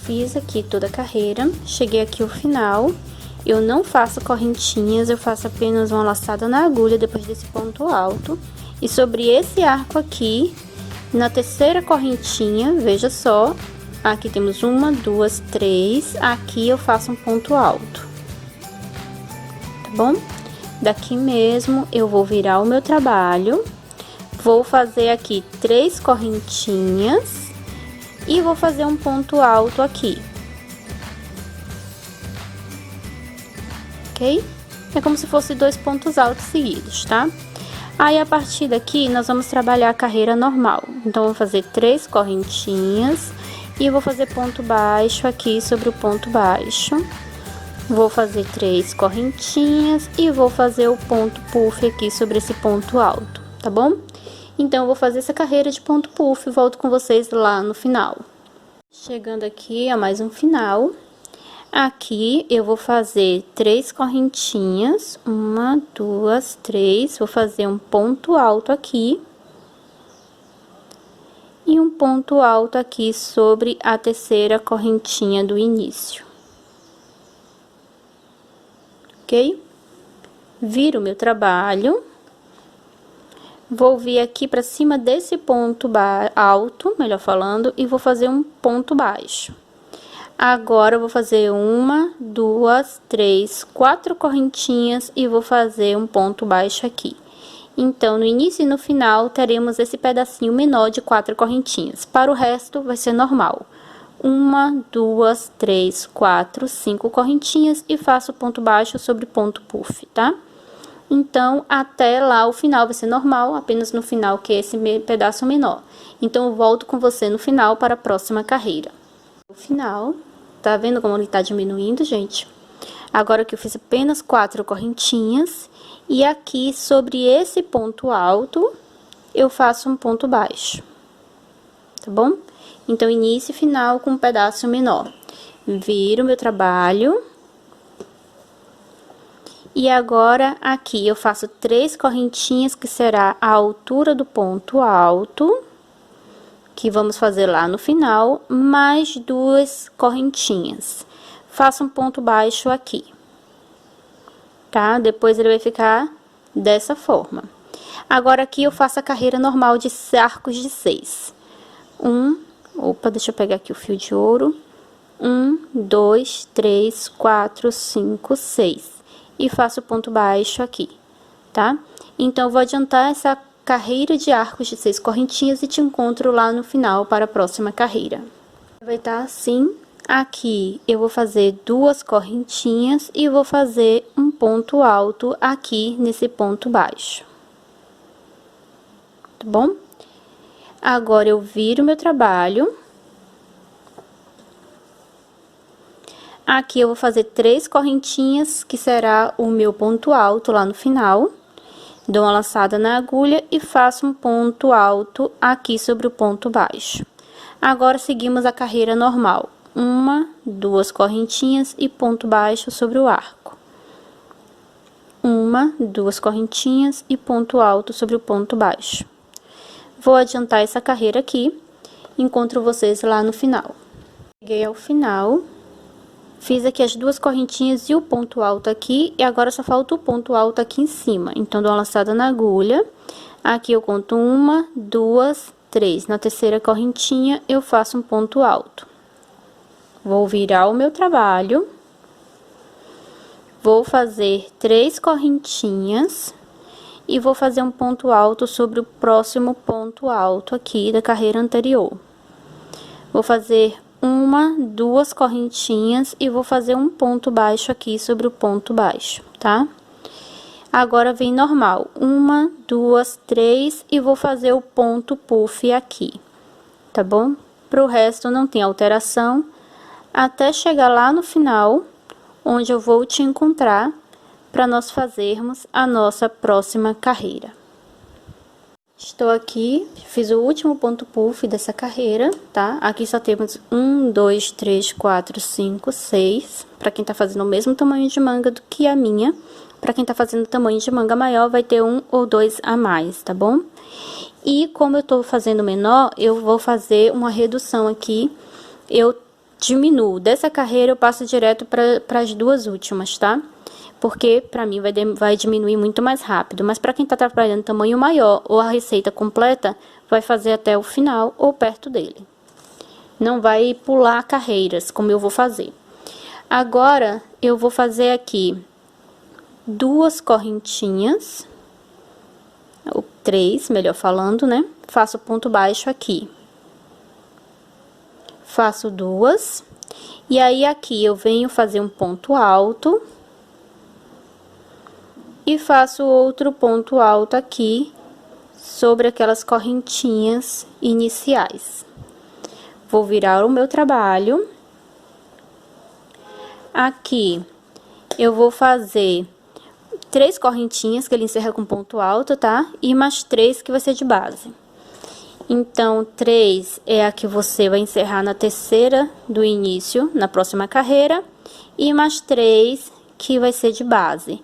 fiz aqui toda a carreira, cheguei aqui ao final. Eu não faço correntinhas, eu faço apenas uma laçada na agulha depois desse ponto alto. E sobre esse arco aqui, na terceira correntinha, veja só, aqui temos 1, 2, 3, aqui eu faço um ponto alto, tá bom? Daqui mesmo eu vou virar o meu trabalho, vou fazer aqui 3 correntinhas e vou fazer um ponto alto aqui. Ok? É como se fosse 2 pontos altos seguidos, tá? Aí, a partir daqui, nós vamos trabalhar a carreira normal. Então, vou fazer 3 correntinhas e vou fazer ponto baixo aqui sobre o ponto baixo. Vou fazer 3 correntinhas e vou fazer o ponto puff aqui sobre esse ponto alto, tá bom? Então, eu vou fazer essa carreira de ponto puff e volto com vocês lá no final. Chegando aqui a mais um final. Aqui, eu vou fazer 3 correntinhas, 1, 2, 3, vou fazer um ponto alto aqui. E um ponto alto aqui sobre a terceira correntinha do início. Ok? Viro meu trabalho. Vou vir aqui pra cima desse ponto alto, melhor falando, e vou fazer um ponto baixo. Agora, eu vou fazer 1, 2, 3, 4 correntinhas e vou fazer um ponto baixo aqui. Então, no início e no final, teremos esse pedacinho menor de 4 correntinhas. Para o resto, vai ser normal. 1, 2, 3, 4, 5 correntinhas e faço ponto baixo sobre ponto puff, tá? Então, até lá o final vai ser normal, apenas no final que é esse pedaço menor. Então, eu volto com você no final para a próxima carreira. No final, tá vendo como ele tá diminuindo, gente? Agora que eu fiz apenas 4 correntinhas, e aqui sobre esse ponto alto, eu faço um ponto baixo, tá bom? Então, início e final com um pedaço menor. Viro meu trabalho. E agora, aqui, eu faço 3 correntinhas, que será a altura do ponto alto, que vamos fazer lá no final, mais 2 correntinhas. Faço um ponto baixo aqui, tá? Depois ele vai ficar dessa forma. Agora, aqui eu faço a carreira normal de arcos de 6. Opa, deixa eu pegar aqui o fio de ouro. 1, 2, 3, 4, 5, 6. E faço ponto baixo aqui, tá? Então, eu vou adiantar essa carreira de arcos de 6 correntinhas e te encontro lá no final para a próxima carreira. Vai estar assim. Aqui, eu vou fazer 2 correntinhas e vou fazer um ponto alto aqui nesse ponto baixo. Tá bom? Agora, eu viro meu trabalho. Aqui, eu vou fazer 3 correntinhas, que será o meu ponto alto lá no final. Dou uma laçada na agulha e faço um ponto alto aqui sobre o ponto baixo. Agora, seguimos a carreira normal. 1, 2 correntinhas e ponto baixo sobre o arco. 1, 2 correntinhas e ponto alto sobre o ponto baixo. Vou adiantar essa carreira aqui. Encontro vocês lá no final. Cheguei ao final. Fiz aqui as 2 correntinhas e o ponto alto aqui, e agora só falta o ponto alto aqui em cima. Então, dou uma laçada na agulha. Aqui eu conto 1, 2, 3. Na terceira correntinha, eu faço um ponto alto. Vou virar o meu trabalho. Vou fazer 3 correntinhas e vou fazer um ponto alto sobre o próximo ponto alto aqui da carreira anterior. Vou fazer 1, 2 correntinhas e vou fazer um ponto baixo aqui sobre o ponto baixo, tá? Agora, vem normal. 1, 2, 3 e vou fazer o ponto puff aqui, tá bom? Pro resto, não tem alteração, até chegar lá no final, onde eu vou te encontrar para nós fazermos a nossa próxima carreira. Estou aqui, fiz o último ponto puff dessa carreira, tá? Aqui só temos 1, 2, 3, 4, 5, 6. Pra quem tá fazendo o mesmo tamanho de manga do que a minha. Pra quem tá fazendo tamanho de manga maior, vai ter 1 ou 2 a mais, tá bom? E como eu tô fazendo menor, eu vou fazer uma redução aqui. Eu diminuo dessa carreira, eu passo direto para as duas últimas, tá? Porque pra mim vai diminuir muito mais rápido. Mas pra quem tá trabalhando tamanho maior ou a receita completa, vai fazer até o final ou perto dele. Não vai pular carreiras, como eu vou fazer. Agora, eu vou fazer aqui 2 correntinhas, ou 3, melhor falando, né? Faço ponto baixo aqui. Faço 2. E aí, aqui eu venho fazer um ponto alto. E faço outro ponto alto aqui, sobre aquelas correntinhas iniciais. Vou virar o meu trabalho. Aqui, eu vou fazer 3 correntinhas, que ele encerra com ponto alto, tá? E mais 3 que vai ser de base. Então, 3 é a que você vai encerrar na terceira do início, na próxima carreira. E mais 3 que vai ser de base.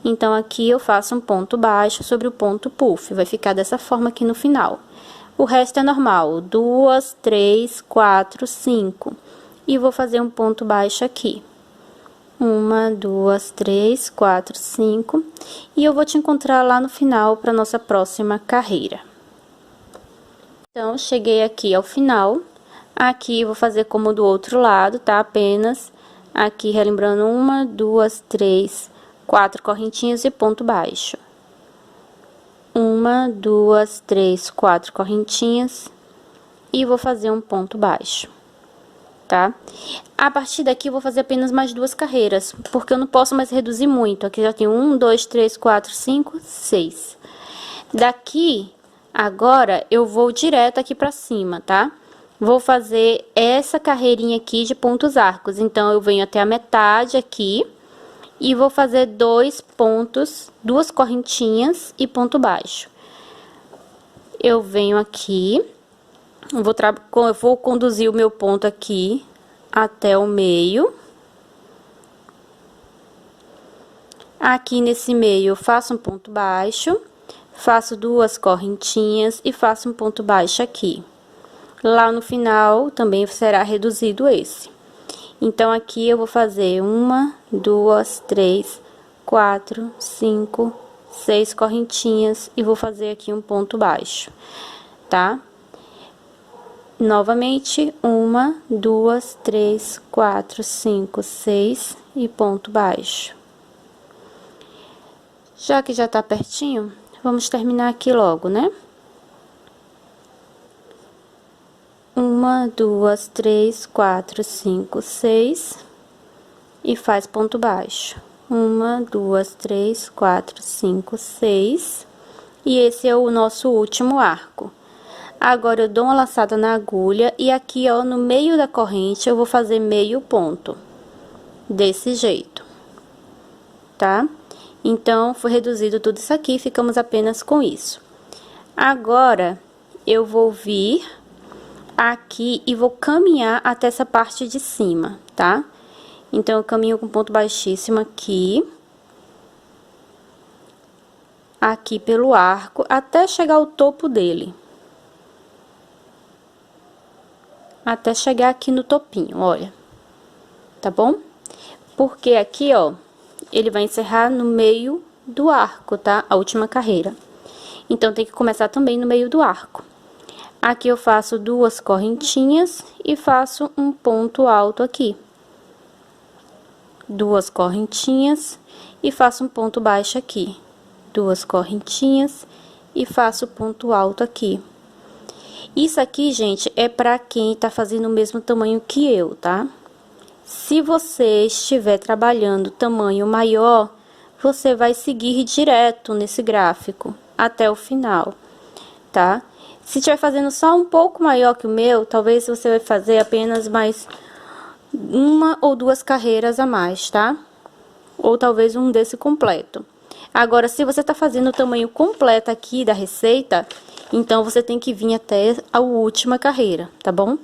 Então, aqui eu faço um ponto baixo sobre o ponto puff. Vai ficar dessa forma aqui no final. O resto é normal. 2, 3, 4, 5. E vou fazer um ponto baixo aqui. 1, 2, 3, 4, 5. E eu vou te encontrar lá no final para nossa próxima carreira. Então, cheguei aqui ao final. Aqui, vou fazer como do outro lado, tá? Apenas aqui, relembrando 1, 2, 3, 4 correntinhas e ponto baixo. 1, 2, 3, 4 correntinhas. E vou fazer um ponto baixo, tá? A partir daqui, eu vou fazer apenas mais 2 carreiras, porque eu não posso mais reduzir muito. Aqui já tem 1, 2, 3, 4, 5, 6. Daqui, agora, eu vou direto aqui pra cima, tá? Vou fazer essa carreirinha aqui de pontos arcos. Então, eu venho até a metade aqui e vou fazer 2 pontos, 2 correntinhas e ponto baixo. Eu venho aqui, eu vou conduzir o meu ponto aqui até o meio. Aqui nesse meio, eu faço um ponto baixo, faço 2 correntinhas e faço um ponto baixo aqui. Lá no final, também será reduzido esse. Então, aqui eu vou fazer 1, 2, 3, 4, 5, 6 correntinhas e vou fazer aqui um ponto baixo, tá? Novamente, 1, 2, 3, 4, 5, 6 e ponto baixo. Já que já tá pertinho, vamos terminar aqui logo, né? 1, 2, 3, 4, 5, 6 e faz ponto baixo. 1, 2, 3, 4, 5, 6 e esse é o nosso último arco. Agora, eu dou uma laçada na agulha e aqui, ó, no meio da corrente, eu vou fazer meio ponto. Desse jeito, tá? Então, foi reduzido tudo isso aqui, ficamos apenas com isso. Agora, eu vou vir aqui e vou caminhar até essa parte de cima, tá? Então, eu caminho com ponto baixíssimo aqui. Aqui pelo arco, até chegar ao topo dele. Até chegar aqui no topinho, olha. Tá bom? Porque aqui, ó, ele vai encerrar no meio do arco, tá? A última carreira. Então, tem que começar também no meio do arco. Aqui eu faço 2 correntinhas e faço um ponto alto aqui. 2 correntinhas e faço um ponto baixo aqui. 2 correntinhas e faço ponto alto aqui. Isso aqui, gente, é pra quem tá fazendo o mesmo tamanho que eu, tá? Se você estiver trabalhando tamanho maior, você vai seguir direto nesse gráfico até o final, tá? Se estiver fazendo só um pouco maior que o meu, talvez você vai fazer apenas mais 1 ou 2 carreiras a mais, tá? Ou talvez um desse completo. Agora, se você tá fazendo o tamanho completo aqui da receita, então você tem que vir até a última carreira, tá bom?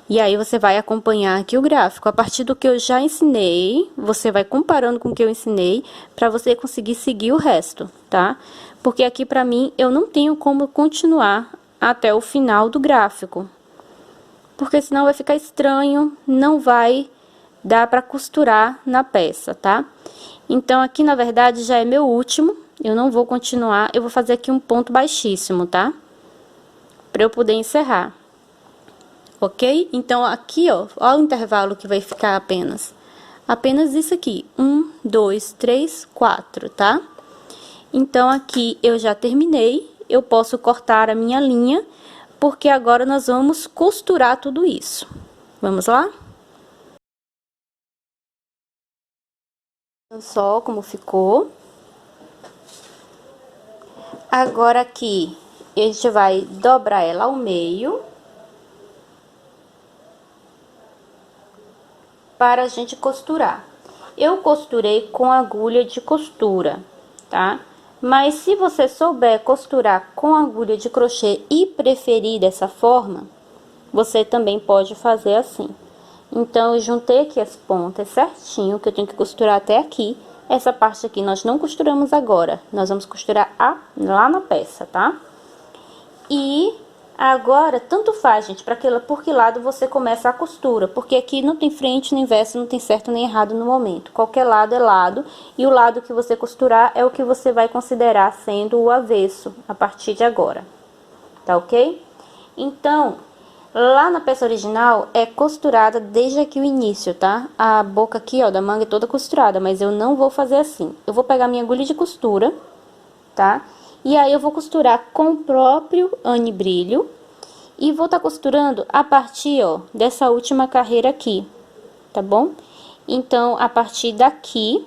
E aí, você vai acompanhar aqui o gráfico. A partir do que eu já ensinei, você vai comparando com o que eu ensinei, pra você conseguir seguir o resto, tá? Porque aqui, pra mim, eu não tenho como continuar até o final do gráfico. porque senão vai ficar estranho, não vai dar pra costurar na peça, tá? Então, aqui, na verdade, já é meu último, eu não vou continuar, eu vou fazer aqui um ponto baixíssimo, tá? Pra eu poder encerrar. Ok? Então, aqui, ó o intervalo que vai ficar apenas isso aqui, 1, 2, 3, 4, tá? Então, aqui eu já terminei, eu posso cortar a minha linha, porque agora nós vamos costurar tudo isso. Vamos lá? Olha só como ficou. Agora, aqui, a gente vai dobrar ela ao meio. Para a gente costurar. Eu costurei com agulha de costura, tá? Mas se você souber costurar com agulha de crochê e preferir dessa forma, você também pode fazer assim. Então, eu juntei aqui as pontas certinho, que eu tenho que costurar até aqui. Essa parte aqui nós não costuramos agora, nós vamos costurar lá na peça, tá? E agora, tanto faz, gente, por que lado você começa a costura, porque aqui não tem frente nem verso, não tem certo nem errado no momento. Qualquer lado é lado, e o lado que você costurar é o que você vai considerar sendo o avesso a partir de agora, tá ok? Então, lá na peça original é costurada desde aqui o início, tá? A boca aqui, ó, da manga é toda costurada, mas eu não vou fazer assim. Eu vou pegar minha agulha de costura, tá? E aí, eu vou costurar com o próprio anibrilho e vou tá costurando a partir, ó, dessa última carreira aqui, tá bom? Então, a partir daqui,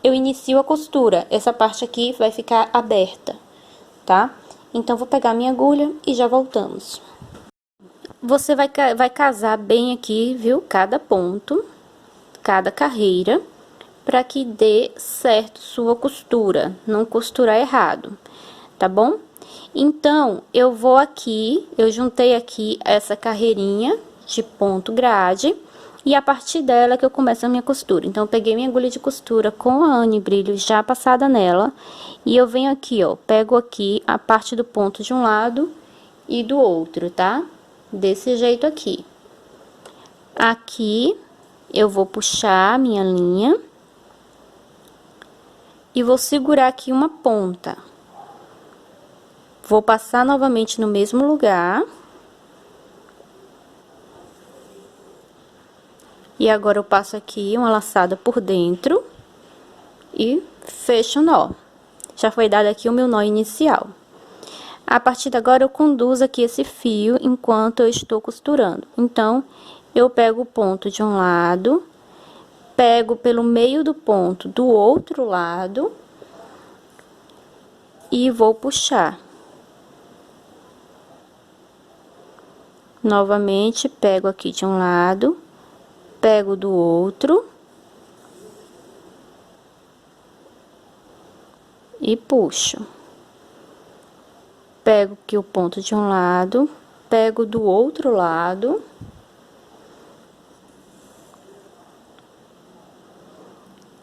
eu inicio a costura. Essa parte aqui vai ficar aberta, tá? Então, vou pegar minha agulha e já voltamos. Você vai casar bem aqui, viu? Cada ponto, cada carreira, para que dê certo sua costura, não costurar errado, tá bom? Então, eu vou aqui, eu juntei aqui essa carreirinha de ponto grade, e a partir dela que eu começo a minha costura. Então, eu peguei minha agulha de costura com a anibrilho já passada nela, e eu venho aqui, ó, pego aqui a parte do ponto de um lado e do outro, tá? Desse jeito aqui. Aqui, eu vou puxar a minha linha e vou segurar aqui uma ponta. Vou passar novamente no mesmo lugar. E agora, eu passo aqui uma laçada por dentro e fecho o nó. Já foi dado aqui o meu nó inicial. A partir de agora, eu conduzo aqui esse fio enquanto eu estou costurando. Então, eu pego o ponto de um lado, pego pelo meio do ponto do outro lado e vou puxar. Novamente, pego aqui de um lado, pego do outro e puxo. Pego aqui o ponto de um lado, pego do outro lado.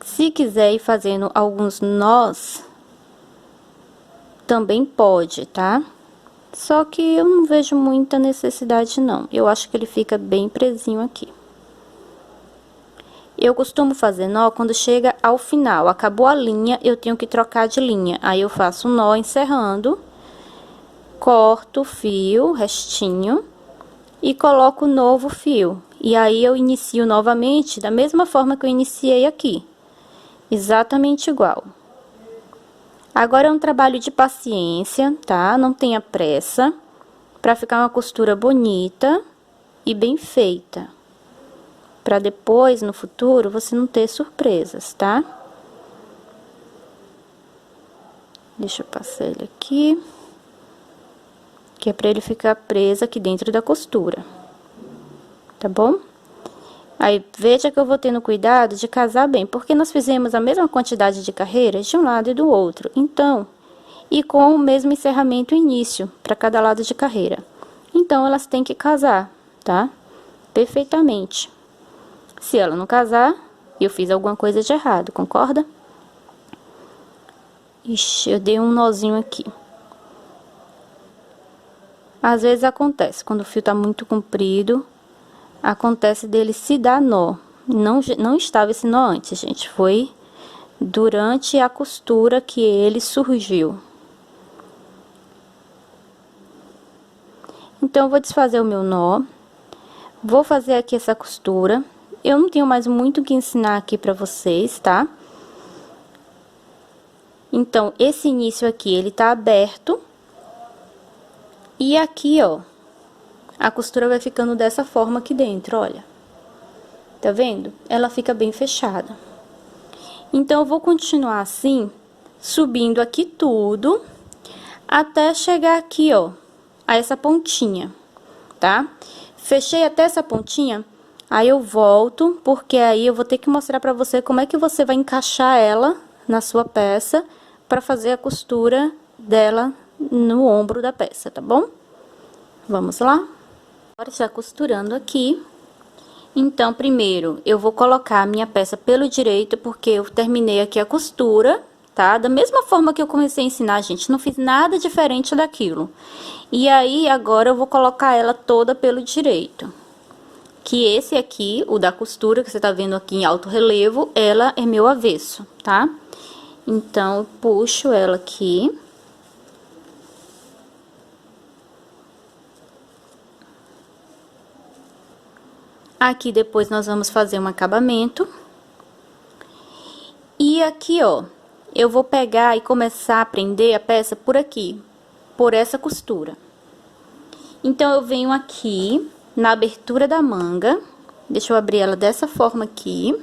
Se quiser ir fazendo alguns nós, também pode, tá? Só que eu não vejo muita necessidade, não. Eu acho que ele fica bem presinho aqui. Eu costumo fazer nó quando chega ao final. Acabou a linha, eu tenho que trocar de linha. Aí, eu faço um nó encerrando, corto o fio, restinho, e coloco o novo fio. E aí, eu inicio novamente da mesma forma que eu iniciei aqui. Exatamente igual. Agora, é um trabalho de paciência, tá? Não tenha pressa, pra ficar uma costura bonita e bem feita. Pra depois, no futuro, você não ter surpresas, tá? Deixa eu passar ele aqui. Que é pra ele ficar preso aqui dentro da costura. Tá bom? Aí, veja que eu vou tendo cuidado de casar bem, porque nós fizemos a mesma quantidade de carreiras de um lado e do outro. Então, e com o mesmo encerramento e início para cada lado de carreira. Então, elas têm que casar, tá? Perfeitamente. Se ela não casar, eu fiz alguma coisa de errado, concorda? Ixi, eu dei um nozinho aqui. Às vezes acontece, quando o fio tá muito comprido, acontece dele se dar nó. Não estava esse nó antes, gente, foi durante a costura que ele surgiu. Então, eu vou desfazer o meu nó, vou fazer aqui essa costura. Eu não tenho mais muito o que ensinar aqui pra vocês, tá? Então, esse início aqui, ele tá aberto. E aqui, ó, a costura vai ficando dessa forma aqui dentro, olha. Tá vendo? Ela fica bem fechada. Então, eu vou continuar assim, subindo aqui tudo, até chegar aqui, ó, a essa pontinha, tá? Fechei até essa pontinha, aí eu volto, porque aí eu vou ter que mostrar pra você como é que você vai encaixar ela na sua peça, pra fazer a costura dela no ombro da peça, tá bom? Vamos lá? Agora, já costurando aqui. Então, primeiro, eu vou colocar a minha peça pelo direito, porque eu terminei aqui a costura, tá? Da mesma forma que eu comecei a ensinar, gente, não fiz nada diferente daquilo. E aí, agora, eu vou colocar ela toda pelo direito. Que esse aqui, o da costura, que você tá vendo aqui em alto relevo, ela é meu avesso, tá? Então, eu puxo ela aqui. Aqui, depois, nós vamos fazer um acabamento. E aqui, ó, eu vou pegar e começar a prender a peça por aqui, por essa costura. Então, eu venho aqui na abertura da manga, deixa eu abrir ela dessa forma aqui.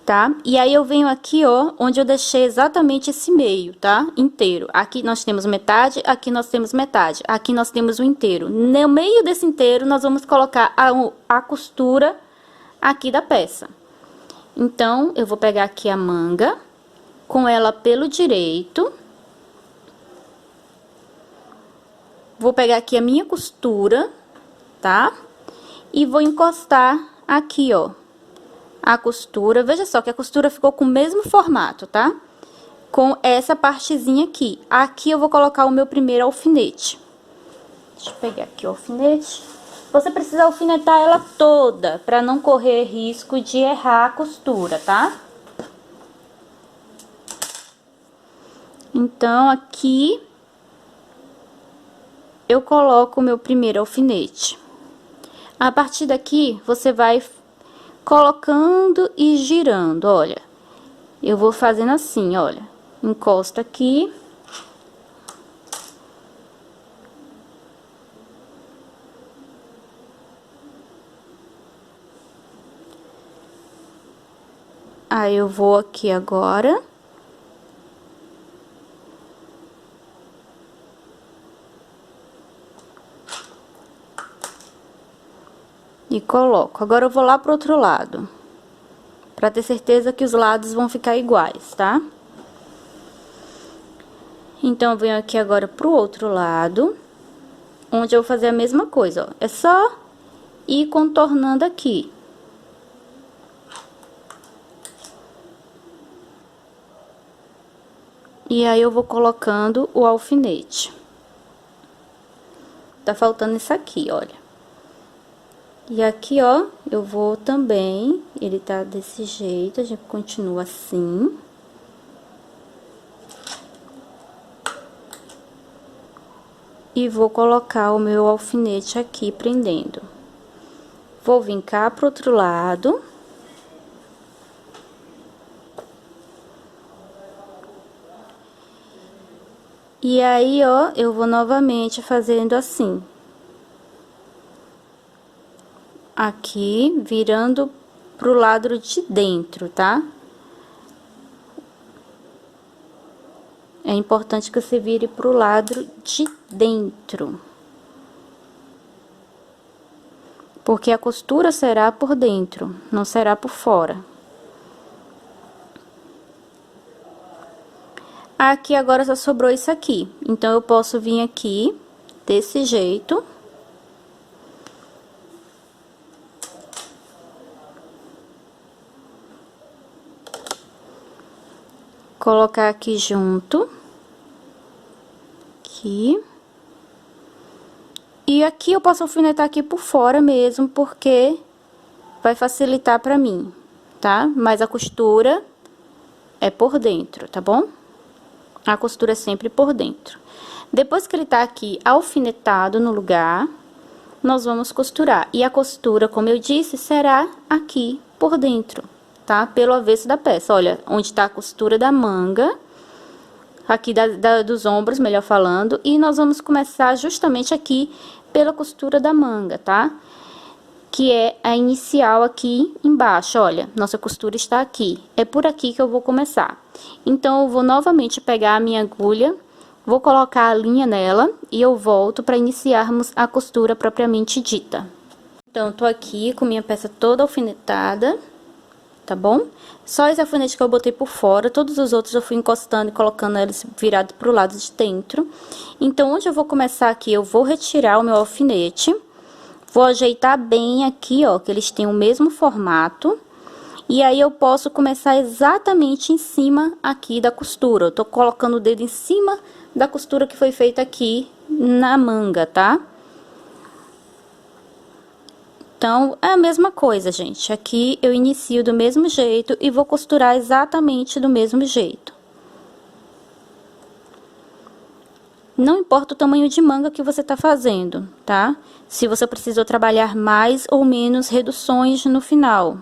Tá? E aí, eu venho aqui, ó, onde eu deixei exatamente esse meio, tá? Inteiro. Aqui nós temos metade, aqui nós temos metade, aqui nós temos o inteiro. No meio desse inteiro, nós vamos colocar a costura aqui da peça. Então, eu vou pegar aqui a manga, com ela pelo direito. Vou pegar aqui a minha costura, tá? E vou encostar aqui, ó, a costura. Veja só que a costura ficou com o mesmo formato, tá? Com essa partezinha aqui. Aqui eu vou colocar o meu primeiro alfinete. Deixa eu pegar aqui o alfinete. Você precisa alfinetar ela toda, pra não correr risco de errar a costura, tá? Então, aqui eu coloco o meu primeiro alfinete. A partir daqui, você vai colocando e girando, olha. Eu vou fazendo assim, olha. Encosto aqui. Aí, eu vou aqui agora. E coloco. Agora, eu vou lá pro outro lado. Pra ter certeza que os lados vão ficar iguais, tá? Então, eu venho aqui agora pro outro lado, onde eu vou fazer a mesma coisa, ó. É só ir contornando aqui. E aí, eu vou colocando o alfinete. Tá faltando isso aqui, olha. E aqui, ó, eu vou também, ele tá desse jeito, a gente continua assim. E vou colocar o meu alfinete aqui, prendendo. Vou vir cá pro outro lado. E aí, ó, eu vou novamente fazendo assim. Aqui, virando pro lado de dentro, tá? É importante que você vire pro lado de dentro. Porque a costura será por dentro, não será por fora. Aqui agora só sobrou isso aqui. Então, eu posso vir aqui, desse jeito. Colocar aqui junto. aqui. E aqui eu posso alfinetar aqui por fora mesmo, porque vai facilitar pra mim, tá? Mas a costura é por dentro, tá bom? A costura é sempre por dentro. Depois que ele tá aqui alfinetado no lugar, nós vamos costurar. E a costura, como eu disse, será aqui por dentro, tá? Pelo avesso da peça. Olha, onde tá a costura da manga, aqui dos ombros, melhor falando. E nós vamos começar justamente aqui pela costura da manga, tá? Que é a inicial aqui embaixo, olha, nossa costura está aqui. É por aqui que eu vou começar. Então, eu vou novamente pegar a minha agulha, vou colocar a linha nela e eu volto para iniciarmos a costura propriamente dita. Então, tô aqui com minha peça toda alfinetada, tá bom? Só esse alfinete que eu botei por fora, todos os outros eu fui encostando e colocando eles virados pro lado de dentro. Então, onde eu vou começar aqui, eu vou retirar o meu alfinete, vou ajeitar bem aqui, ó, que eles têm o mesmo formato. E aí, eu posso começar exatamente em cima aqui da costura. Eu tô colocando o dedo em cima da costura que foi feita aqui na manga, tá? Então, é a mesma coisa, gente. Aqui eu inicio do mesmo jeito e vou costurar exatamente do mesmo jeito. Não importa o tamanho de manga que você tá fazendo, tá? Se você precisou trabalhar mais ou menos reduções no final.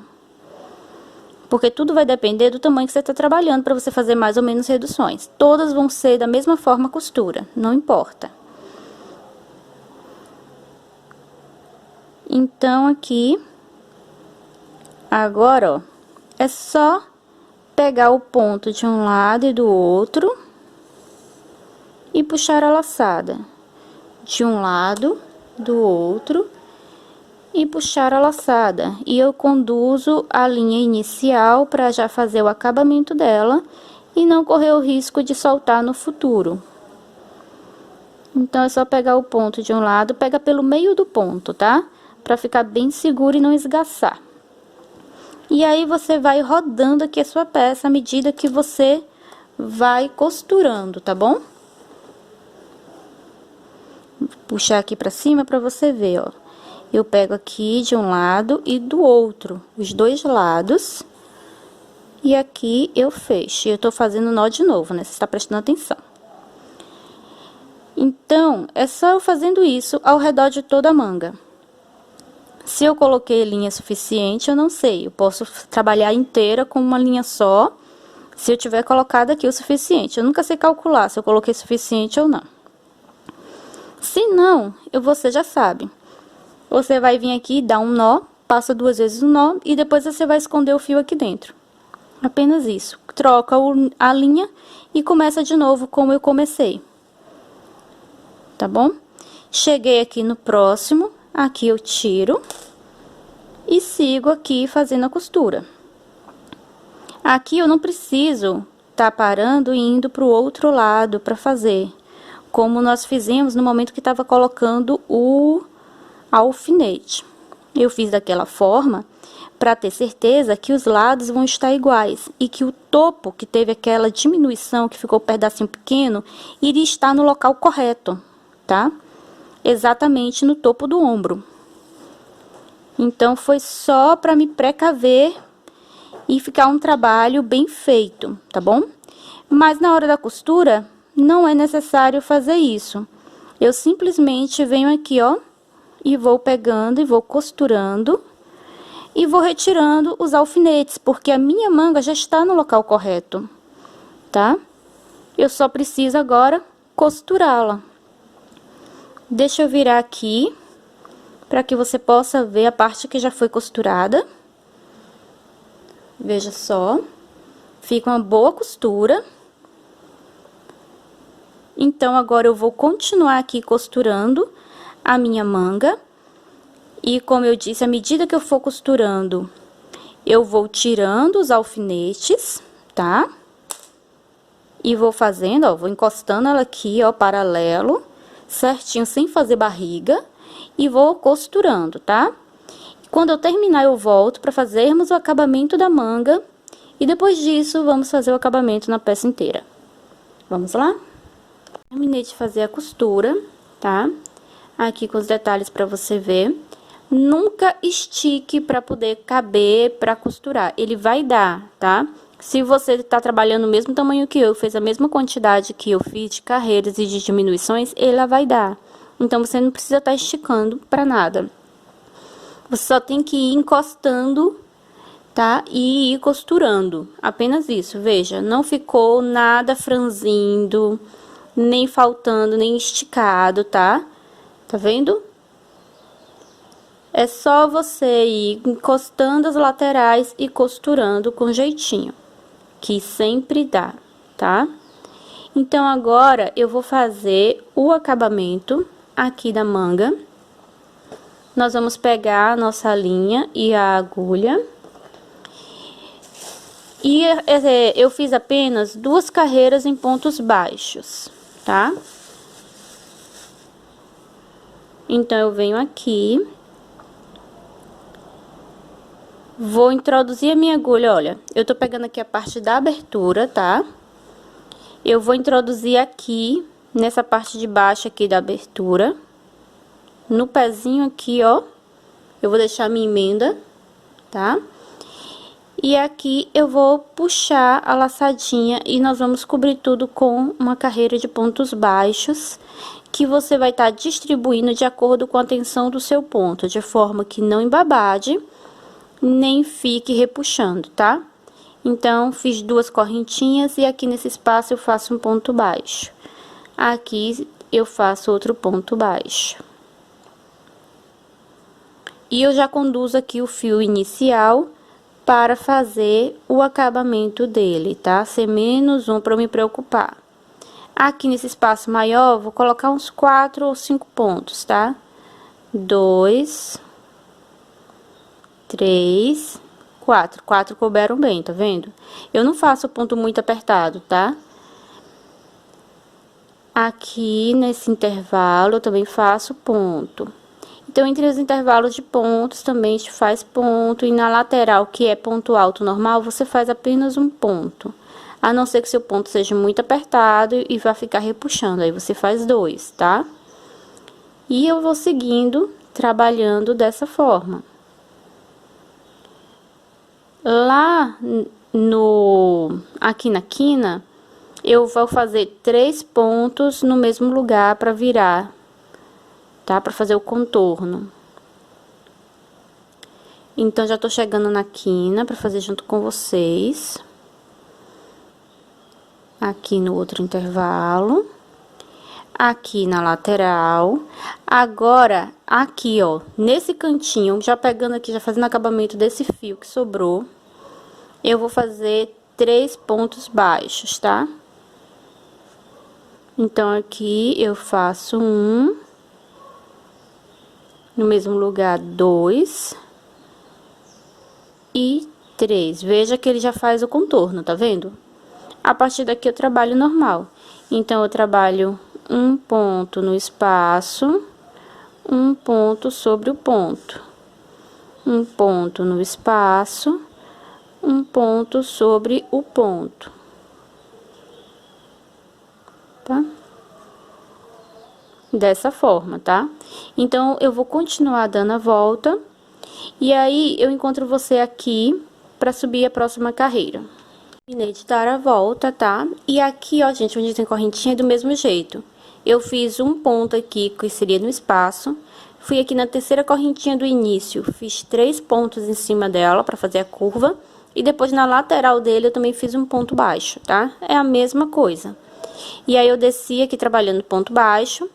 Porque tudo vai depender do tamanho que você tá trabalhando para você fazer mais ou menos reduções. Todas vão ser da mesma forma a costura, não importa. Então, aqui, agora, ó, é só pegar o ponto de um lado e do outro e puxar a laçada. De um lado, do outro e puxar a laçada. E eu conduzo a linha inicial para já fazer o acabamento dela e não correr o risco de soltar no futuro. Então, é só pegar o ponto de um lado, pega pelo meio do ponto, tá? Pra ficar bem seguro e não esgaçar. E aí, você vai rodando aqui a sua peça à medida que você vai costurando, tá bom? Vou puxar aqui pra cima pra você ver, ó. Eu pego aqui de um lado e do outro, os dois lados. E aqui eu fecho. Eu tô fazendo nó de novo, né? Você tá prestando atenção. Então, é só eu fazendo isso ao redor de toda a manga. Se eu coloquei linha suficiente, eu não sei. Eu posso trabalhar inteira com uma linha só, se eu tiver colocado aqui o suficiente. Eu nunca sei calcular se eu coloquei suficiente ou não. Se não, você já sabe. Você vai vir aqui, dar um nó, passa 2 vezes o nó e depois você vai esconder o fio aqui dentro. Apenas isso. Troca a linha e começa de novo como eu comecei. Tá bom? Cheguei aqui no próximo. Aqui eu tiro e sigo aqui fazendo a costura. Aqui eu não preciso tá parando e indo pro outro lado para fazer, como nós fizemos no momento que estava colocando o alfinete. Eu fiz daquela forma para ter certeza que os lados vão estar iguais e que o topo, que teve aquela diminuição, que ficou um pedacinho pequeno, iria estar no local correto, tá? Exatamente no topo do ombro. Então, foi só para me precaver e ficar um trabalho bem feito, tá bom? Mas na hora da costura, não é necessário fazer isso. Eu simplesmente venho aqui, ó, e vou pegando e vou costurando e vou retirando os alfinetes, porque a minha manga já está no local correto, tá? Eu só preciso agora costurá-la. Deixa eu virar aqui, para que você possa ver a parte que já foi costurada. Veja só, fica uma boa costura. Então, agora eu vou continuar aqui costurando a minha manga. E como eu disse, à medida que eu for costurando, eu vou tirando os alfinetes, tá? E vou fazendo, ó, vou encostando ela aqui, ó, paralelo, certinho, sem fazer barriga, e vou costurando, tá? Quando eu terminar, eu volto para fazermos o acabamento da manga, e depois disso, vamos fazer o acabamento na peça inteira. Vamos lá? Terminei de fazer a costura, tá? Aqui com os detalhes pra você ver. Nunca estique pra poder caber pra costurar. Ele vai dar, tá? Se você tá trabalhando o mesmo tamanho que eu, fez a mesma quantidade que eu fiz de carreiras e de diminuições, ela vai dar. Então, você não precisa estar esticando pra nada. Você só tem que ir encostando, tá? E ir costurando. Apenas isso, veja. Não ficou nada franzindo, nem faltando, nem esticado, tá? Tá vendo? É só você ir encostando as laterais e costurando com jeitinho, que sempre dá, tá? Então, agora, eu vou fazer o acabamento aqui da manga. Nós vamos pegar a nossa linha e a agulha. E eu fiz apenas 2 carreiras em pontos baixos, tá? Então, eu venho aqui. Vou introduzir a minha agulha, olha, eu tô pegando aqui a parte da abertura, tá? Eu vou introduzir aqui, nessa parte de baixo aqui da abertura, no pezinho aqui, ó, eu vou deixar minha emenda, tá? E aqui eu vou puxar a laçadinha e nós vamos cobrir tudo com uma carreira de pontos baixos, que você vai estar distribuindo de acordo com a tensão do seu ponto, de forma que não embabade, nem fique repuxando, tá? Então, fiz 2 correntinhas e aqui nesse espaço eu faço um ponto baixo. Aqui eu faço outro ponto baixo. E eu já conduzo aqui o fio inicial para fazer o acabamento dele, tá? Ser menos um para eu me preocupar. Aqui nesse espaço maior, vou colocar uns 4 ou 5 pontos, tá? 2, 3, 4. 4 couberam bem, tá vendo? Eu não faço ponto muito apertado, tá? Aqui nesse intervalo eu também faço ponto. Então, entre os intervalos de pontos também a gente faz ponto. E na lateral, que é ponto alto normal, você faz apenas um ponto. A não ser que seu ponto seja muito apertado e vá ficar repuxando. Aí, você faz 2, tá? E eu vou seguindo, trabalhando dessa forma. Lá aqui na quina, eu vou fazer 3 pontos no mesmo lugar para virar, tá? Para fazer o contorno. Então, já tô chegando na quina para fazer junto com vocês. Aqui no outro intervalo. Aqui na lateral. Agora, aqui, ó, nesse cantinho, já pegando aqui, já fazendo acabamento desse fio que sobrou, eu vou fazer 3 pontos baixos, tá? Então, aqui eu faço um, no mesmo lugar 2 e 3. Veja que ele já faz o contorno, tá vendo? A partir daqui eu trabalho normal. Então, eu trabalho um ponto no espaço, um ponto sobre o ponto, um ponto no espaço, um ponto sobre o ponto, tá? Dessa forma, tá? Então, eu vou continuar dando a volta, e aí, eu encontro você aqui pra subir a próxima carreira. Terminei de dar a volta, tá? E aqui, ó, gente, onde tem correntinha é do mesmo jeito. Eu fiz um ponto aqui, que seria no espaço. Fui aqui na terceira correntinha do início, fiz 3 pontos em cima dela pra fazer a curva. E depois, na lateral dele, eu também fiz um ponto baixo, tá? É a mesma coisa. E aí, eu desci aqui trabalhando ponto baixo.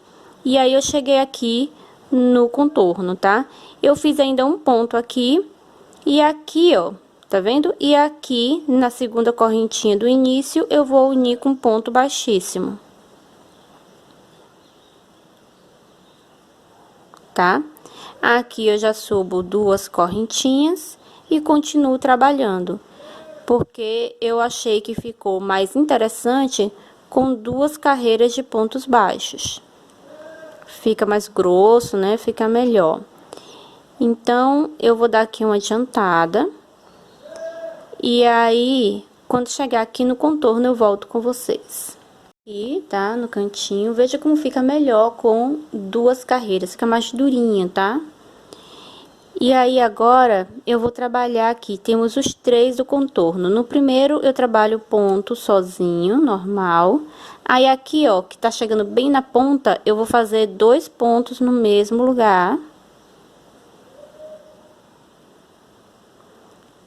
E aí, eu cheguei aqui no contorno, tá? Eu fiz ainda um ponto aqui. E aqui, ó, tá vendo? E aqui, na segunda correntinha do início, eu vou unir com ponto baixíssimo. Tá? Aqui, eu já subo 2 correntinhas e continuo trabalhando, porque eu achei que ficou mais interessante com 2 carreiras de pontos baixos. Fica mais grosso, né? Fica melhor. Então, eu vou dar aqui uma adiantada. E aí, quando chegar aqui no contorno, eu volto com vocês. E tá no cantinho, veja como fica melhor com duas carreiras, fica mais durinha, tá? E aí agora eu vou trabalhar aqui, temos os três do contorno. No primeiro eu trabalho ponto sozinho, normal. Aí aqui, ó, que tá chegando bem na ponta, eu vou fazer 2 pontos no mesmo lugar.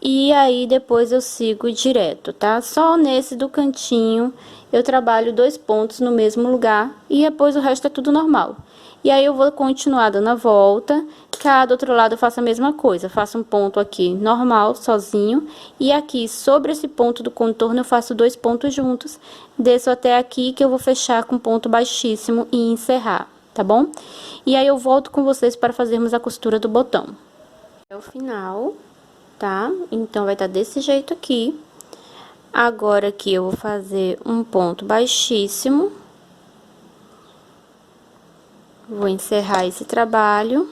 E aí depois eu sigo direto, tá? Só nesse do cantinho eu trabalho 2 pontos no mesmo lugar e depois o resto é tudo normal. E aí eu vou continuar dando a volta, cada outro lado eu faço a mesma coisa, faço um ponto aqui normal, sozinho, e aqui sobre esse ponto do contorno eu faço 2 pontos juntos, desço até aqui que eu vou fechar com ponto baixíssimo e encerrar, tá bom? E aí eu volto com vocês para fazermos a costura do botão. É o final, tá? Então, vai estar desse jeito aqui. Agora, aqui, eu vou fazer um ponto baixíssimo. Vou encerrar esse trabalho.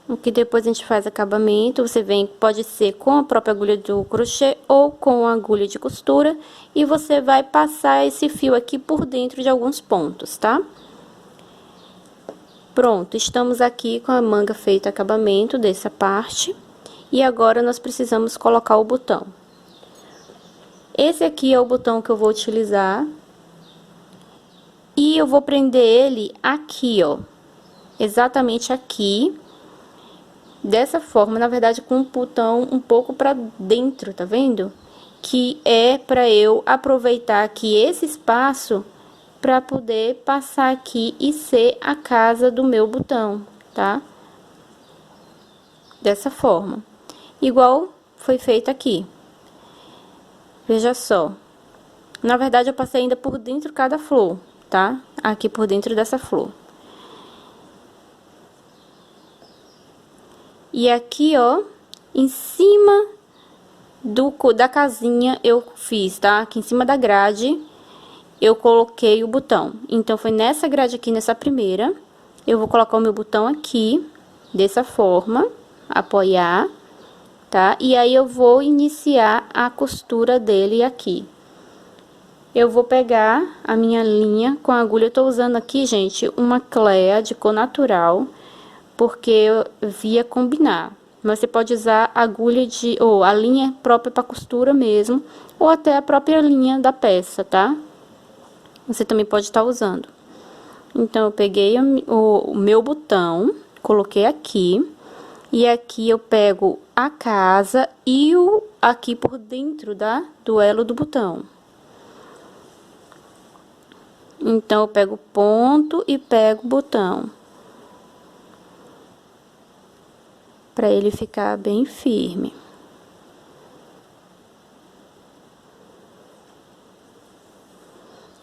Aqui depois a gente faz acabamento, você vem, pode ser com a própria agulha do crochê ou com a agulha de costura. E você vai passar esse fio aqui por dentro de alguns pontos, tá? Pronto, estamos aqui com a manga feita acabamento dessa parte. E agora, nós precisamos colocar o botão. Esse aqui é o botão que eu vou utilizar. E eu vou prender ele aqui, ó. Exatamente aqui. Dessa forma, na verdade, com o botão um pouco pra dentro, tá vendo? Que é pra eu aproveitar aqui esse espaço pra poder passar aqui e ser a casa do meu botão, tá? Dessa forma. Igual foi feito aqui. Veja só. Na verdade, eu passei ainda por dentro cada flor, tá? Aqui por dentro dessa flor. E aqui, ó, em cima da casinha eu fiz, tá? Aqui em cima da grade, eu coloquei o botão. Então, foi nessa grade aqui, nessa primeira, eu vou colocar o meu botão aqui, dessa forma, apoiar, tá? E aí, eu vou iniciar a costura dele aqui. Eu vou pegar a minha linha com a agulha, eu tô usando aqui, gente, uma Clea de cor natural, porque eu via combinar. Mas você pode usar agulha ou a linha própria para costura mesmo, ou até a própria linha da peça, tá? Você também pode estar usando. Então, eu peguei o meu botão, coloquei aqui, e aqui eu pego a casa e o aqui por dentro do elo do botão. Então, eu pego o ponto e pego o botão. Pra ele ficar bem firme.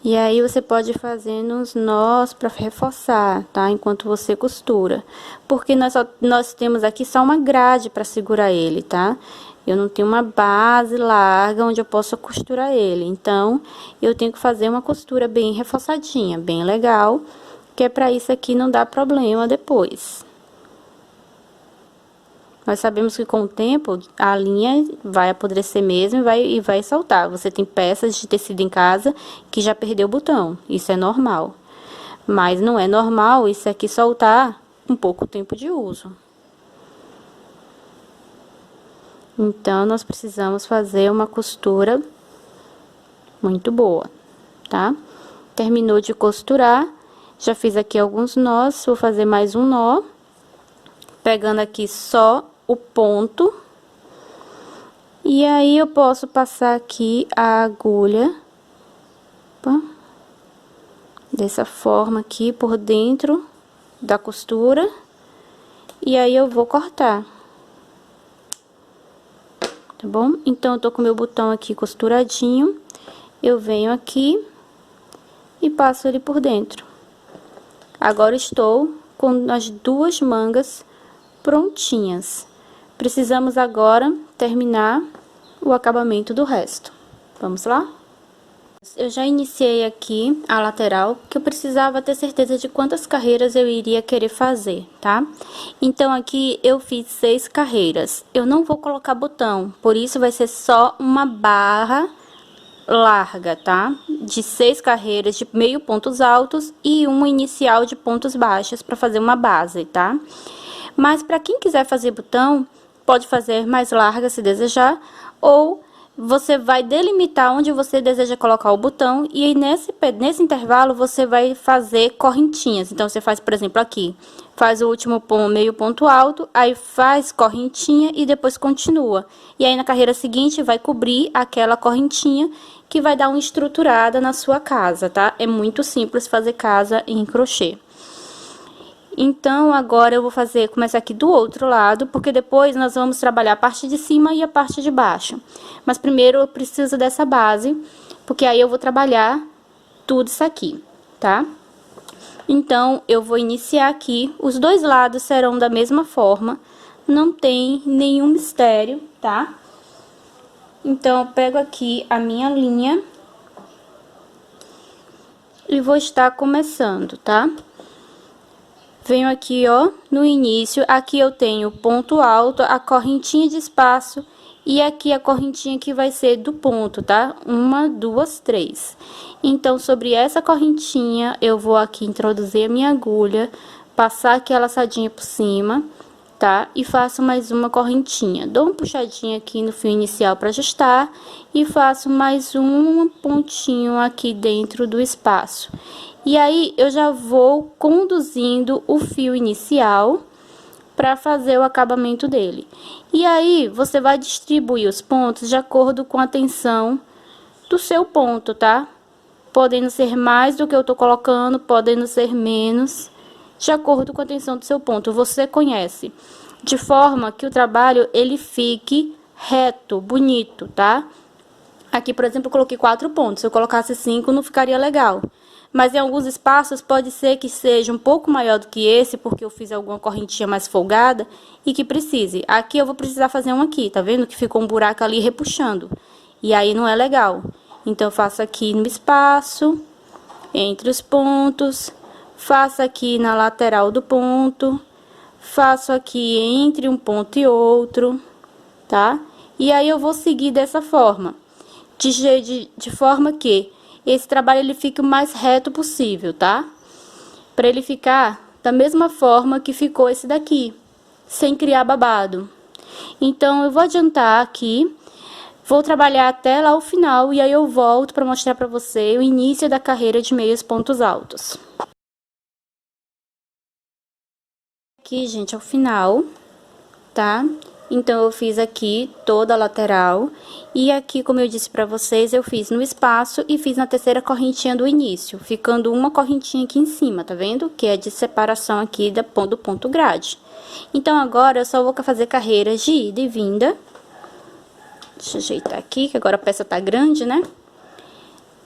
E aí, você pode ir fazendo uns nós pra reforçar, tá? Enquanto você costura. Porque nós temos aqui só uma grade pra segurar ele, tá? Eu não tenho uma base larga onde eu possa costurar ele. Então, eu tenho que fazer uma costura bem reforçadinha, bem legal. Que é pra isso aqui não dar problema depois. Nós sabemos que com o tempo a linha vai apodrecer mesmo e vai soltar. Você tem peças de tecido em casa que já perdeu o botão, isso é normal. Mas não é normal isso aqui soltar com pouco tempo de uso. Então, nós precisamos fazer uma costura muito boa, tá? Terminou de costurar, já fiz aqui alguns nós, vou fazer mais um nó. Pegando aqui só o ponto. E aí, eu posso passar aqui a agulha. Opa, dessa forma aqui, por dentro da costura. E aí, eu vou cortar. Tá bom? Então, eu tô com o meu botão aqui costuradinho. Eu venho aqui e passo ele por dentro. Agora, estou com as duas mangas prontinhas. Precisamos agora terminar o acabamento do resto. Vamos lá? Eu já iniciei aqui a lateral, porque eu precisava ter certeza de quantas carreiras eu iria querer fazer, tá? Então, aqui eu fiz 6 carreiras. Eu não vou colocar botão, por isso vai ser só uma barra larga, tá? De 6 carreiras de meio pontos altos e uma inicial de pontos baixos para fazer uma base, tá? Mas para quem quiser fazer botão, pode fazer mais larga se desejar, ou você vai delimitar onde você deseja colocar o botão e aí nesse intervalo você vai fazer correntinhas. Então, você faz, por exemplo, aqui, faz o último ponto, meio ponto alto, aí faz correntinha e depois continua. E aí, na carreira seguinte, vai cobrir aquela correntinha que vai dar uma estruturada na sua casa, tá? É muito simples fazer casa em crochê. Então, agora eu vou começar aqui do outro lado, porque depois nós vamos trabalhar a parte de cima e a parte de baixo. Mas primeiro eu preciso dessa base, porque aí eu vou trabalhar tudo isso aqui, tá? Então, eu vou iniciar aqui, os dois lados serão da mesma forma, não tem nenhum mistério, tá? Então, eu pego aqui a minha linha e vou estar começando, tá? Venho aqui, ó, no início, aqui eu tenho ponto alto, a correntinha de espaço e aqui a correntinha que vai ser do ponto, tá? 1, 2, 3. Então, sobre essa correntinha, eu vou aqui introduzir a minha agulha, passar aqui a laçadinha por cima, tá? E faço mais uma correntinha. Dou uma puxadinha aqui no fio inicial para ajustar e faço mais um pontinho aqui dentro do espaço. E aí, eu já vou conduzindo o fio inicial para fazer o acabamento dele. E aí, você vai distribuir os pontos de acordo com a tensão do seu ponto, tá? Podendo ser mais do que eu tô colocando, podendo ser menos, de acordo com a tensão do seu ponto. Você conhece. De forma que o trabalho, ele fique reto, bonito, tá? Aqui, por exemplo, eu coloquei 4 pontos. Se eu colocasse 5, não ficaria legal. Mas em alguns espaços pode ser que seja um pouco maior do que esse, porque eu fiz alguma correntinha mais folgada e que precise. Aqui eu vou precisar fazer um aqui, tá vendo? Que ficou um buraco ali repuxando. E aí não é legal. Então, eu faço aqui no espaço, entre os pontos, faço aqui na lateral do ponto, faço aqui entre um ponto e outro, tá? E aí eu vou seguir dessa forma, de forma que esse trabalho ele fique o mais reto possível, tá? Para ele ficar da mesma forma que ficou esse daqui, sem criar babado. Então, eu vou adiantar aqui, vou trabalhar até lá o final e aí eu volto para mostrar para você o início da carreira de meios pontos altos. Aqui, gente, é o final, tá? Então, eu fiz aqui toda a lateral. E aqui, como eu disse pra vocês, eu fiz no espaço e fiz na terceira correntinha do início. Ficando uma correntinha aqui em cima, tá vendo? Que é de separação aqui do ponto grade. Então, agora, eu só vou fazer carreiras de ida e vinda. Deixa eu ajeitar aqui, que agora a peça tá grande, né?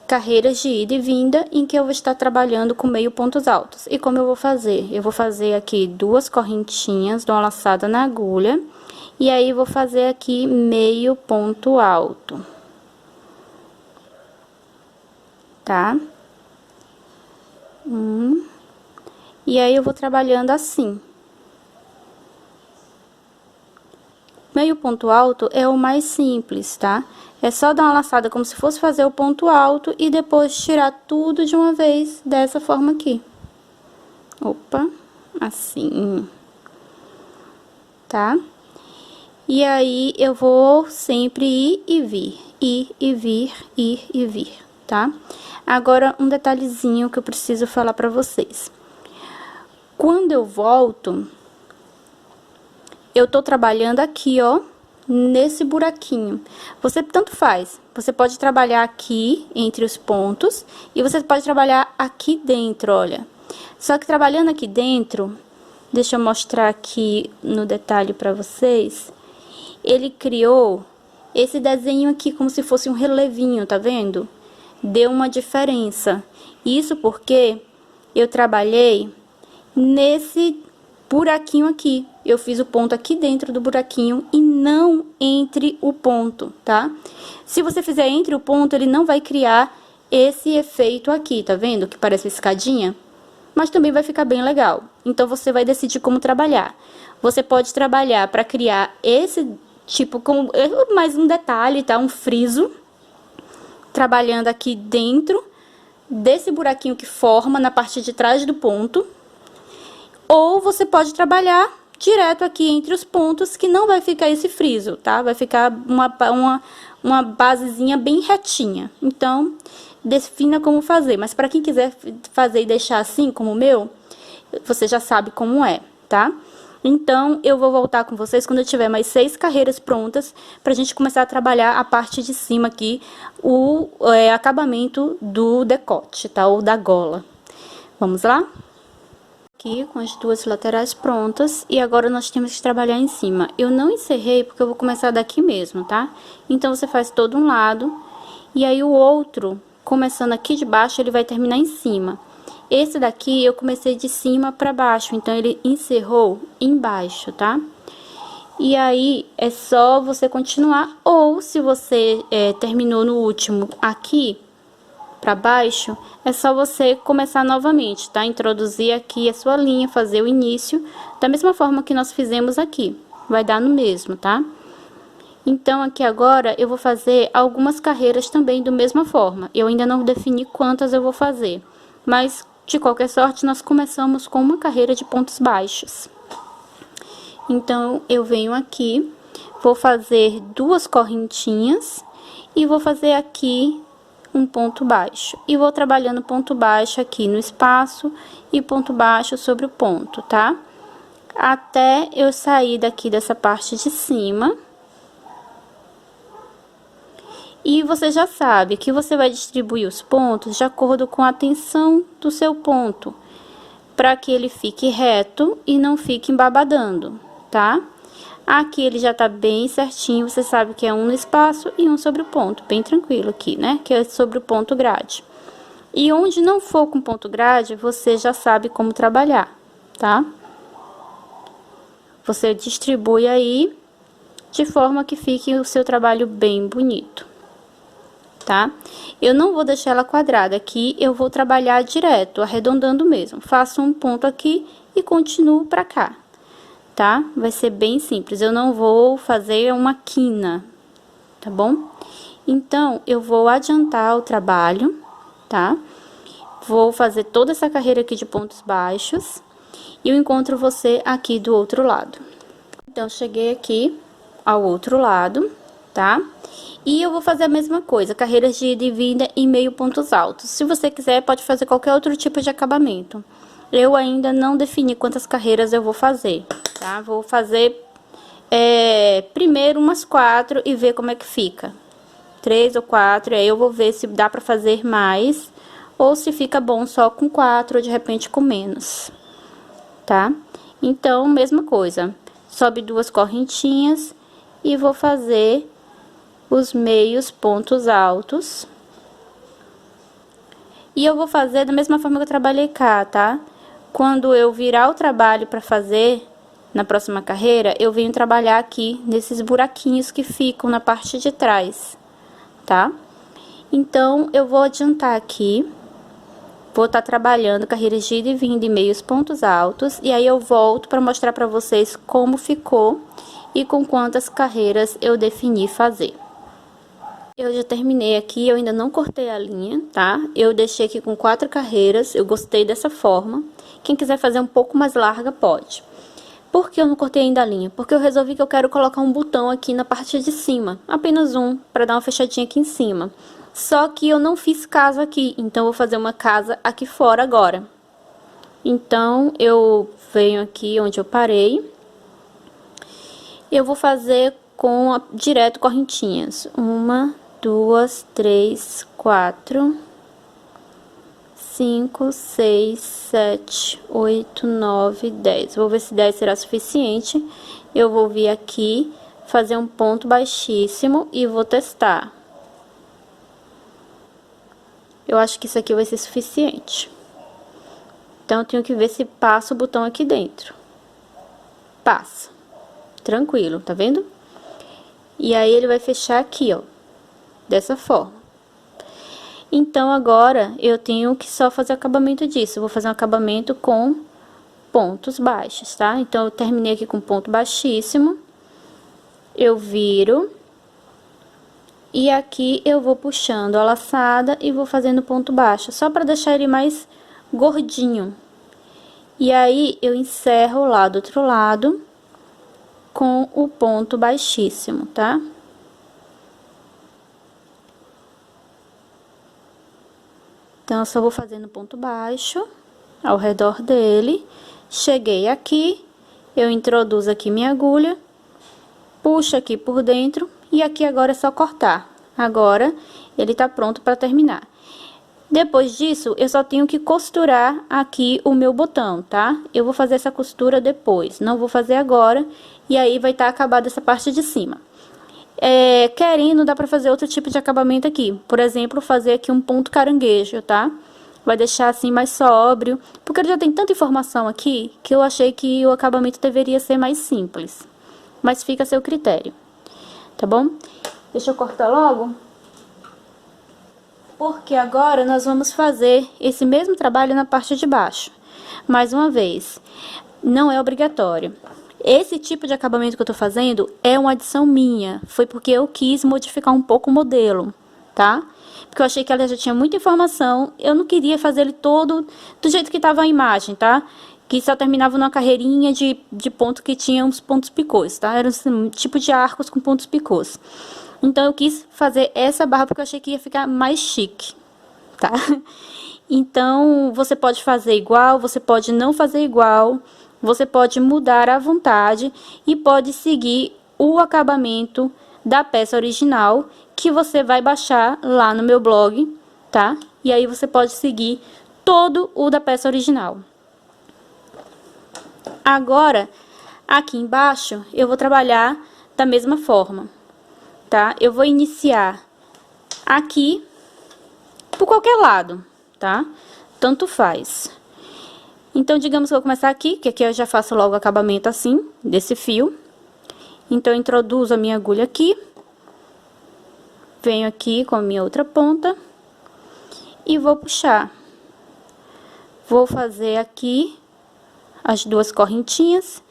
Carreiras de ida e vinda, em que eu vou estar trabalhando com meio pontos altos. E como eu vou fazer? Eu vou fazer aqui 2 correntinhas, dou uma laçada na agulha. E aí, vou fazer aqui meio ponto alto. Tá? E aí, eu vou trabalhando assim. Meio ponto alto é o mais simples, tá? É só dar uma laçada como se fosse fazer o ponto alto e depois tirar tudo de uma vez, dessa forma aqui. Opa, assim. Tá? E aí, eu vou sempre ir e vir, ir e vir, ir e vir, tá? Agora, um detalhezinho que eu preciso falar pra vocês. Quando eu volto, eu tô trabalhando aqui, ó, nesse buraquinho. Você tanto faz, você pode trabalhar aqui, entre os pontos, e você pode trabalhar aqui dentro, olha. Só que trabalhando aqui dentro, deixa eu mostrar aqui no detalhe pra vocês. Ele criou esse desenho aqui como se fosse um relevinho, tá vendo? Deu uma diferença. Isso porque eu trabalhei nesse buraquinho aqui. Eu fiz o ponto aqui dentro do buraquinho e não entre o ponto, tá? Se você fizer entre o ponto, ele não vai criar esse efeito aqui, tá vendo? Que parece uma escadinha. Mas também vai ficar bem legal. Então, você vai decidir como trabalhar. Você pode trabalhar para criar esse tipo, com mais um detalhe, tá? Um friso. Trabalhando aqui dentro desse buraquinho que forma na parte de trás do ponto. Ou você pode trabalhar direto aqui entre os pontos, que não vai ficar esse friso, tá? Vai ficar uma basezinha bem retinha. Então, defina como fazer. Mas para quem quiser fazer e deixar assim, como o meu, você já sabe como é, tá? Então, eu vou voltar com vocês quando eu tiver mais 6 carreiras prontas, pra gente começar a trabalhar a parte de cima aqui, o acabamento do decote, tá? Ou da gola. Vamos lá? Aqui com as duas laterais prontas, e agora nós temos que trabalhar em cima. Eu não encerrei porque eu vou começar daqui mesmo, tá? Então, você faz todo um lado, e aí o outro, começando aqui de baixo, ele vai terminar em cima. Esse daqui eu comecei de cima pra baixo, então ele encerrou embaixo, tá? E aí é só você continuar, ou se você terminou no último aqui pra baixo, é só você começar novamente, tá? Introduzir aqui a sua linha, fazer o início da mesma forma que nós fizemos aqui, vai dar no mesmo, tá? Então, aqui agora, eu vou fazer algumas carreiras também da mesma forma. Eu ainda não defini quantas eu vou fazer, mas de qualquer sorte, nós começamos com uma carreira de pontos baixos. Então, eu venho aqui, vou fazer 2 correntinhas e vou fazer aqui um ponto baixo. E vou trabalhando ponto baixo aqui no espaço e ponto baixo sobre o ponto, tá? Até eu sair daqui dessa parte de cima. E você já sabe que você vai distribuir os pontos de acordo com a tensão do seu ponto, para que ele fique reto e não fique embabadando, tá? Aqui ele já tá bem certinho, você sabe que é um no espaço e um sobre o ponto, bem tranquilo aqui, né? Que é sobre o ponto grade. E onde não for com ponto grade, você já sabe como trabalhar, tá? Você distribui aí de forma que fique o seu trabalho bem bonito. Tá? Eu não vou deixar ela quadrada aqui, eu vou trabalhar direto, arredondando mesmo. Faço um ponto aqui e continuo pra cá, tá? Vai ser bem simples, eu não vou fazer uma quina, tá bom? Então, eu vou adiantar o trabalho, tá? Vou fazer toda essa carreira aqui de pontos baixos e eu encontro você aqui do outro lado. Então, cheguei aqui ao outro lado, tá? E eu vou fazer a mesma coisa, carreiras de ida e vinda em meio pontos altos. Se você quiser, pode fazer qualquer outro tipo de acabamento. Eu ainda não defini quantas carreiras eu vou fazer, tá? Vou fazer primeiro umas 4 e ver como é que fica. 3 ou 4, aí eu vou ver se dá pra fazer mais, ou se fica bom só com 4, ou de repente com menos, tá? Então, mesma coisa, sobe 2 correntinhas e vou fazer os meios pontos altos. E eu vou fazer da mesma forma que eu trabalhei cá, tá? Quando eu virar o trabalho pra fazer na próxima carreira, eu venho trabalhar aqui nesses buraquinhos que ficam na parte de trás, tá? Então, eu vou adiantar aqui, vou estar trabalhando carreiras de ida e vinda e meios pontos altos, e aí eu volto pra mostrar pra vocês como ficou e com quantas carreiras eu defini fazer. Eu já terminei aqui, eu ainda não cortei a linha, tá? Eu deixei aqui com 4 carreiras, eu gostei dessa forma. Quem quiser fazer um pouco mais larga, pode. Por que eu não cortei ainda a linha? Porque eu resolvi que eu quero colocar um botão aqui na parte de cima. Apenas um, para dar uma fechadinha aqui em cima. Só que eu não fiz casa aqui, então eu vou fazer uma casa aqui fora agora. Então, eu venho aqui onde eu parei. Eu vou fazer direto correntinhas. 1, 2, 3, 4, 5, 6, 7, 8, 9, 10. Vou ver se 10 será suficiente. Eu vou vir aqui, fazer um ponto baixíssimo e vou testar. Eu acho que isso aqui vai ser suficiente. Então, eu tenho que ver se passa o botão aqui dentro. Passa. Tranquilo, tá vendo? E aí, ele vai fechar aqui, ó. Dessa forma. Então, agora, eu tenho que só fazer o acabamento disso. Eu vou fazer um acabamento com pontos baixos, tá? Então, eu terminei aqui com ponto baixíssimo. Eu viro. E aqui eu vou puxando a laçada e vou fazendo ponto baixo, só para deixar ele mais gordinho. E aí, eu encerro lá do outro lado com o ponto baixíssimo, tá? Então, eu só vou fazendo ponto baixo ao redor dele. Cheguei aqui, eu introduzo aqui minha agulha, puxo aqui por dentro e aqui agora é só cortar. Agora, ele tá pronto para terminar. Depois disso, eu só tenho que costurar aqui o meu botão, tá? Eu vou fazer essa costura depois, não vou fazer agora, e aí vai estar acabada essa parte de cima. Querendo, dá pra fazer outro tipo de acabamento aqui. Por exemplo, fazer aqui um ponto caranguejo, tá? Vai deixar assim mais sóbrio, porque ele já tem tanta informação aqui, que eu achei que o acabamento deveria ser mais simples. Mas fica a seu critério, tá bom? Deixa eu cortar logo. Porque agora nós vamos fazer esse mesmo trabalho na parte de baixo. Mais uma vez, não é obrigatório. Esse tipo de acabamento que eu tô fazendo é uma adição minha. Foi porque eu quis modificar um pouco o modelo, tá? Porque eu achei que ela já tinha muita informação. Eu não queria fazer ele todo do jeito que tava a imagem, tá? Que só terminava numa carreirinha de ponto que tinha uns pontos picôs, tá? Era um tipo de arcos com pontos picôs. Então, eu quis fazer essa barra porque eu achei que ia ficar mais chique, tá? Então, você pode fazer igual, você pode não fazer igual, você pode mudar à vontade e pode seguir o acabamento da peça original que você vai baixar lá no meu blog, tá? E aí, você pode seguir todo o da peça original. Agora, aqui embaixo, eu vou trabalhar da mesma forma. Tá? Eu vou iniciar aqui, por qualquer lado, tá? Tanto faz. Então, digamos que eu vou começar aqui, que aqui eu já faço logo o acabamento assim, desse fio. Então, eu introduzo a minha agulha aqui. Venho aqui com a minha outra ponta. E vou puxar. Vou fazer aqui as duas correntinhas.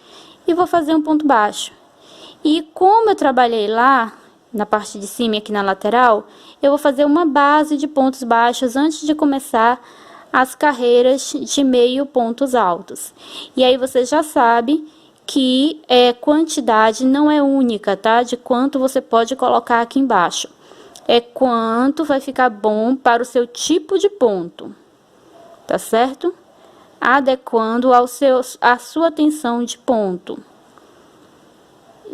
E vou fazer um ponto baixo. E como eu trabalhei lá na parte de cima e aqui na lateral, eu vou fazer uma base de pontos baixos antes de começar as carreiras de meio pontos altos. E aí, você já sabe que quantidade não é única, tá? De quanto você pode colocar aqui embaixo. É quanto vai ficar bom para o seu tipo de ponto, tá certo? Adequando à sua tensão de ponto.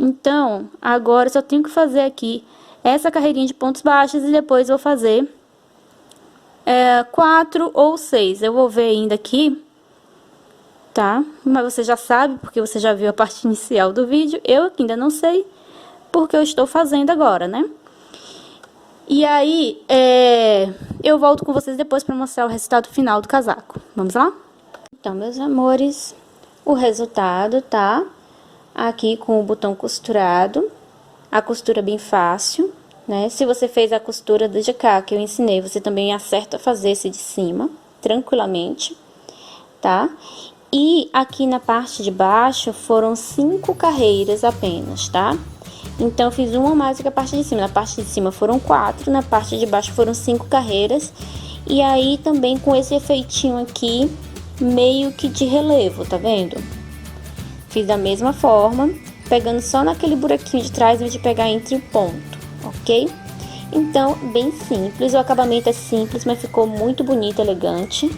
Então, agora eu só tenho que fazer aqui essa carreirinha de pontos baixos e depois vou fazer 4 ou 6. Eu vou ver ainda aqui, tá? Mas você já sabe, porque você já viu a parte inicial do vídeo. Eu ainda não sei, porque eu estou fazendo agora, né? E aí, eu volto com vocês depois para mostrar o resultado final do casaco. Vamos lá? Então, meus amores, o resultado, tá? Aqui com o botão costurado, a costura bem fácil, né? Se você fez a costura de cá que eu ensinei, você também acerta fazer esse de cima, tranquilamente, tá? E aqui na parte de baixo foram 5 carreiras apenas, tá? Então, eu fiz uma mais do que a parte de cima. Na parte de cima foram 4, na parte de baixo foram 5 carreiras. E aí, também com esse efeitinho aqui, meio que de relevo, tá vendo? Fiz da mesma forma, pegando só naquele buraquinho de trás, em vez de pegar entre o ponto, ok? Então, bem simples, o acabamento é simples, mas ficou muito bonito, elegante.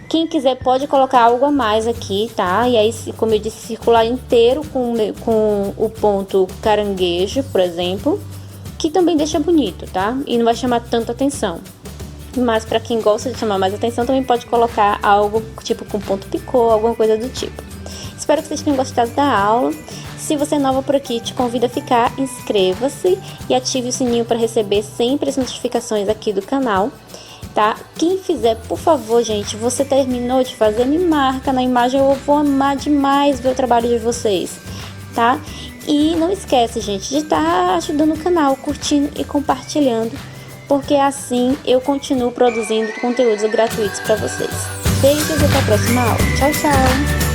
Quem quiser pode colocar algo a mais aqui, tá? E aí, como eu disse, circular inteiro com o ponto caranguejo, por exemplo, que também deixa bonito, tá? E não vai chamar tanta atenção. Mas pra quem gosta de chamar mais atenção, também pode colocar algo tipo com ponto picô, alguma coisa do tipo. Espero que vocês tenham gostado da aula. Se você é nova por aqui, te convido a ficar, inscreva-se e ative o sininho para receber sempre as notificações aqui do canal, tá? Quem fizer, por favor, gente, você terminou de fazer, me marca na imagem, eu vou amar demais ver o trabalho de vocês, tá? E não esquece, gente, de estar ajudando o canal, curtindo e compartilhando porque assim eu continuo produzindo conteúdos gratuitos para vocês. Beijos e até a próxima aula. Tchau, tchau!